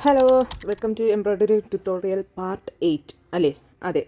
Hello, welcome to embroidery tutorial part 8 അല്ലേ? അതെ.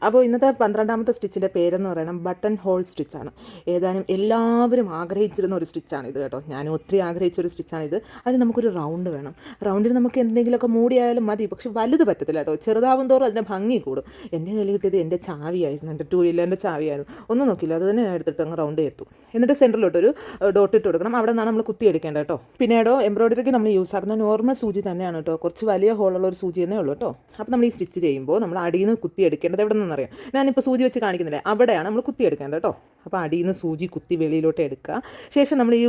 അപ്പോൾ ഇന്നത്തെ 12ാമത്തെ സ്റ്റിച്ചിൻ്റെ പേരെന്ന് പറയുന്നത് ബട്ടൺ ഹോൾ സ്റ്റിച്ചാണ്. ഏതാനും എല്ലാവരും ആഗ്രഹിച്ചിരുന്ന ഒരു സ്റ്റിച്ചാണ് ഇത് കേട്ടോ. ഞാൻ ഒത്തിരി ആഗ്രഹിച്ചൊരു സ്റ്റിച്ചാണിത്. അതിന് നമുക്കൊരു റൗണ്ട് വേണം. റൗണ്ടിന് നമുക്ക് എന്തെങ്കിലുമൊക്കെ മൂടിയായാലും മതി, പക്ഷെ വലുത് പറ്റത്തില്ല കേട്ടോ. ചെറുതാവും തോറും അതിൻ്റെ ഭംഗി കൂടും. എൻ്റെ കയ്യിൽ കിട്ടിയത് എൻ്റെ ചാവിയായിരുന്നു, എൻ്റെ 2 വീലറിൻ്റെ ചാവിയായിരുന്നു. ഒന്നും നോക്കില്ല, അത് തന്നെ ഞാൻ എടുത്തിട്ട് അങ്ങ് റൗണ്ട് ചെയ്തു. എന്നിട്ട് സെൻറ്ററിലോട്ടൊരു ഡോട്ട് ഇട്ട് കൊടുക്കണം. അവിടെ നിന്നാണ് നമ്മൾ കുത്തി എടുക്കേണ്ടത് കേട്ടോ. പിന്നീടോ എംബ്രോയ്ഡറിക്ക് നമ്മൾ യൂസ് ആക്കുന്ന നോർമൽ സൂചി തന്നെയാണ് കേട്ടോ. കുറച്ച് വലിയ ഹോളുള്ള ഒരു സൂചി തന്നെ ഉള്ളൂ കേട്ടോ. അപ്പോൾ നമ്മൾ ഈ സ്റ്റിച്ച് ചെയ്യുമ്പോൾ നമ്മൾ അടിയിൽ നിന്ന് കുത്തി എടുക്കേണ്ടത് എവിടെ നിന്നറിയാം. ഞാനിപ്പോൾ സൂചി വെച്ച് കാണിക്കുന്നില്ലേ, അവിടെയാണ് നമ്മൾ കുത്തി എടുക്കേണ്ടത് കേട്ടോ. അപ്പോൾ അടിയിൽ നിന്ന് സൂചി കുത്തി വെളിയിലോട്ട് എടുക്കുക. ശേഷം നമ്മൾ ഈ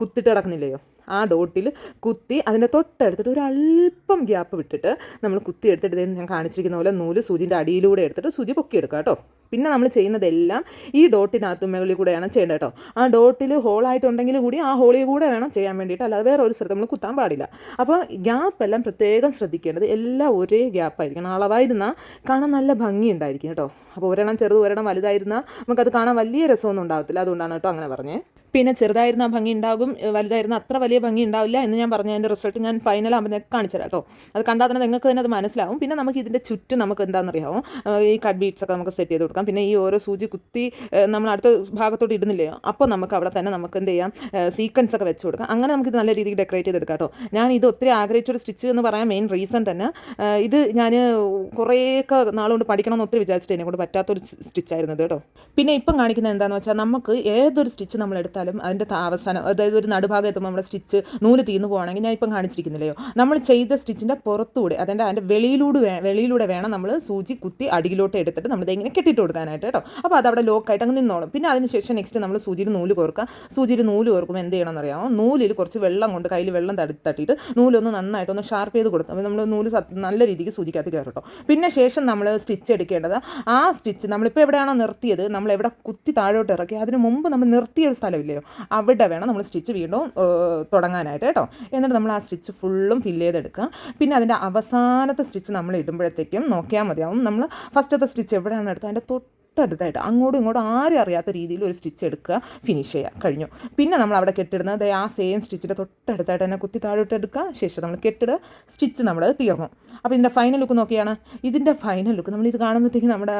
കുത്തിട്ട് കിടക്കുന്നില്ലയോ, ആ ഡോട്ടിൽ കുത്തി അതിൻ്റെ തൊട്ടെടുത്തിട്ട് ഒരു അല്പം ഗ്യാപ്പ് വിട്ടിട്ട് നമ്മൾ കുത്തി എടുത്തിട്ട് ഞാൻ കാണിച്ചിരിക്കുന്ന പോലെ നൂല് സൂചിൻ്റെ അടിയിലൂടെ എടുത്തിട്ട് സൂചി പൊക്കിയെടുക്കുക കേട്ടോ. പിന്നെ നമ്മൾ ചെയ്യുന്നതെല്ലാം ഈ ഡോട്ടിനകത്ത് മുകളിൽ കൂടെയാണ് ചെയ്യേണ്ടത് കേട്ടോ. ആ ഡോട്ടിൽ ഹോളായിട്ടുണ്ടെങ്കിൽ കൂടി ആ ഹോളിൽ കൂടെ വേണം ചെയ്യാൻ വേണ്ടിയിട്ട്, അല്ലാതെ വേറെ ഒരു സ്ഥലത്ത് നമ്മൾ കുത്താൻ പാടില്ല. അപ്പോൾ ഗ്യാപ്പ് എല്ലാം പ്രത്യേകം ശ്രദ്ധിക്കേണ്ടത്, എല്ലാം ഒരേ ഗ്യാപ്പായിരിക്കണം. അളവായിരുന്നാൽ കാണാൻ നല്ല ഭംഗി ഉണ്ടായിരിക്കും കേട്ടോ. അപ്പോൾ ഒരെണ്ണം ചെറുത് ഒരെണ്ണം വലുതായിരുന്നാൽ നമുക്കത് കാണാൻ വലിയ രസമൊന്നും ഉണ്ടാകത്തില്ല. അതുകൊണ്ടാണ് കേട്ടോ അങ്ങനെ പറഞ്ഞേ. പിന്നെ ചെറുതായിരുന്ന ഭംഗി ഉണ്ടാകും, വലുതായിരുന്ന അത്ര വലിയ ഭംഗി ഉണ്ടാവില്ല എന്ന് ഞാൻ പറഞ്ഞു. അതിൻ്റെ റിസൾട്ട് ഞാൻ ഫൈനൽ ആകുമ്പോൾ കാണിച്ചു തരാം കേട്ടോ. അത് കണ്ടാൽ തന്നെ നിങ്ങൾക്ക് തന്നെ അത് മനസ്സിലാവും. പിന്നെ നമുക്ക് ഇതിൻ്റെ ചുറ്റും നമുക്ക് എന്താണെന്നറിയാമോ, ഈ കട്ട് ബീഡ്സ് ഒക്കെ നമുക്ക് സെറ്റ് ചെയ്ത് കൊടുക്കാം. പിന്നെ ഈ ഓരോ സൂചി കുത്തി നമ്മൾ അടുത്ത ഭാഗത്തോട്ട് ഇടുന്നില്ലയോ, അപ്പോൾ നമുക്ക് അവിടെ തന്നെ നമുക്ക് എന്ത് ചെയ്യാം, സീക്വൻസ് ഒക്കെ വെച്ച് കൊടുക്കാം. അങ്ങനെ നമുക്ക് ഇത് നല്ല രീതിക്ക് ഡെക്കറേറ്റ് ചെയ്തെടുക്കാം കേട്ടോ. ഞാൻ ഇത് ഒത്തിരി ആഗ്രഹിച്ചൊരു സ്റ്റിച്ച് എന്ന് പറയാൻ മെയിൻ റീസൺ തന്നെ ഇത് ഞാൻ കുറേയൊക്കെ നാളുകൊണ്ട് പഠിക്കണമെന്ന് ഒത്തിരി വിചാരിച്ചിട്ട് എന്നെ കൊണ്ട് പറ്റാത്തൊരു സ്റ്റിച്ചായിരുന്നു ഇത് കേട്ടോ. പിന്നെ ഇപ്പം കാണിക്കുന്നത് എന്താണെന്ന് വെച്ചാൽ, നമുക്ക് ഏതൊരു സ്റ്റിച്ച് നമ്മൾ എടുത്താലും അതിൻ്റെ അവസാനം, അതായത് ഒരു നടുഭാഗം എത്തുമ്പോൾ നമ്മുടെ സ്റ്റിച്ച് നൂല് തീർന്നു പോകുകയാണെങ്കിൽ ഞാൻ ഇപ്പം കാണിച്ചിരിക്കുന്നില്ലയോ, നമ്മൾ ചെയ്ത സ്റ്റിച്ചിൻ്റെ പുറത്തൂടെ അതിൻ്റെ വെളിയിലൂടെ വേണം നമ്മൾ സൂചി കുത്തി അടിയിലോട്ട് എടുത്തിട്ട് നമ്മൾ ഇങ്ങനെ കെട്ടിയിട്ട് കൊടുക്കാനായിട്ട് കേട്ടോ. അപ്പോൾ അതവിടെ ലോക്കായിട്ട് അങ്ങ് നിന്നോളും. പിന്നെ അതിനുശേഷം നെക്സ്റ്റ് നമ്മൾ സൂചിയിൽ നൂല് കോർക്കുക. സൂചിയിൽ നൂല് കോർക്കുമ്പോൾ എന്ത് ചെയ്യണമെന്ന് അറിയാമോ, നൂലിൽ കുറച്ച് വെള്ളം കൊണ്ട് കയ്യിൽ വെള്ളം തട്ടിയിട്ട് നൂലൊന്ന് നന്നായിട്ടൊന്ന് ഷാർപ്പ് ചെയ്ത് കൊടുക്കും. അപ്പോൾ നമ്മൾ നൂല് നല്ല രീതിക്ക് സൂചിക്കകത്ത് കയറും കേട്ടോ. പിന്നെ ശേഷം നമ്മൾ സ്റ്റിച്ച് എടുക്കേണ്ടത്, ആ സ്റ്റിച്ച് നമ്മളിപ്പോൾ എവിടെയാണോ നിർത്തിയത്, നമ്മൾ എവിടെ കുത്തി താഴോട്ട് ഇറക്കി അതിന് മുമ്പ് നമ്മൾ നിർത്തിയ ഒരു സ്ഥലമില്ലയോ, അവിടെ വേണം നമ്മൾ സ്റ്റിച്ച് വീണ്ടും തുടങ്ങാനായിട്ട് കേട്ടോ. എന്നിട്ട് നമ്മൾ ആ സ്റ്റിച്ച് ഫുള്ളും ഫില്ല് ചെയ്തെടുക്കുക. പിന്നെ അതിൻ്റെ അവസാനത്തെ സ്റ്റിച്ച് നമ്മൾ ഇടുമ്പോഴത്തേക്കും നോക്കിയാൽ മതിയാവും, നമ്മൾ ഫസ്റ്റത്തെ സ്റ്റിച്ച് എവിടെയാണ് എടുത്തത് അതിൻ്റെ തൊട്ടടുത്തായിട്ട് അങ്ങോട്ടും ഇങ്ങോട്ടും ആരും അറിയാത്ത രീതിയിൽ ഒരു സ്റ്റിച്ച് എടുക്കുക, ഫിനിഷ് ചെയ്യുക, കഴിഞ്ഞു. പിന്നെ നമ്മൾ അവിടെ കെട്ടിടുന്നത് ആ സെയിം സ്റ്റിച്ചിൻ്റെ തൊട്ടടുത്തായിട്ട് തന്നെ കുത്തി താഴോട്ട് എടുക്കുക. ശേഷം നമ്മൾ കെട്ടിടുക, സ്റ്റിച്ച് നമ്മുടെ തീർന്നു. അപ്പോൾ ഇതിൻ്റെ ഫൈനൽ ലുക്ക് നോക്കിയാണ്. ഇതിൻ്റെ ഫൈനൽ ലുക്ക് നമ്മളിത് കാണുമ്പോഴത്തേക്കും നമ്മുടെ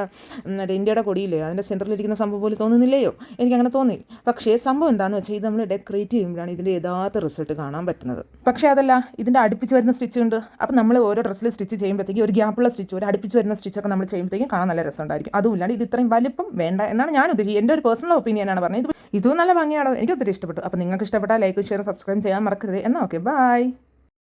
ഇന്ത്യയുടെ കൊടിയില്ലേ, അതിൻ്റെ സെൻറ്ററിലിരിക്കുന്ന സംഭവം പോലെ തോന്നുന്നില്ലയോ? എനിക്കങ്ങനെ തോന്നി. പക്ഷേ സംഭവം എന്താണെന്ന് വെച്ചാൽ, ഇത് നമ്മൾ ഡെക്കറേറ്റ് ചെയ്യുമ്പോഴാണ് ഇതിൻ്റെ യഥാർത്ഥ റിസൾട്ട് കാണാൻ പറ്റുന്നത്. പക്ഷേ അതല്ല, ഇതിൻ്റെ അടുപ്പിച്ച് വരുന്ന സ്റ്റിച്ച് ഉണ്ട്. അപ്പോൾ നമ്മൾ ഓരോ ഡ്രസ്സിൽ സ്റ്റിച്ച് ചെയ്യുമ്പോഴത്തേക്കും ഒരു ഗ്യാപ്പുള്ള സ്റ്റിച്ച്, ഒരു അടുപ്പിച്ച് വരുന്ന സ്റ്റിച്ചൊക്കെ നമ്മൾ ചെയ്യുമ്പോഴത്തേക്കും കാണാൻ നല്ല രസമുണ്ടായിരിക്കും. അതുമില്ലാണ്ട് ഇത് ഇത്രയും വലിപ്പം വേണ്ട എന്നാണ് ഞാൻ ഉദ്ദേശിച്ചത്. എൻ്റെ ഒരു പേഴ്സണൽ ഒപ്പീനിയനാണ് പറഞ്ഞത്. ഇതും നല്ല ഭംഗിയാണോ, എനിക്ക് ഒത്തിരി ഇഷ്ടപ്പെട്ടു. അപ്പോൾ നിങ്ങൾക്ക് ഇഷ്ടപ്പെട്ടാൽ ലൈക്ക്, ഷെയർ, സബ്സ്ക്രൈബ് ചെയ്യാൻ മറക്കരുത്. എന്നാൽ ഓക്കെ, ബൈ.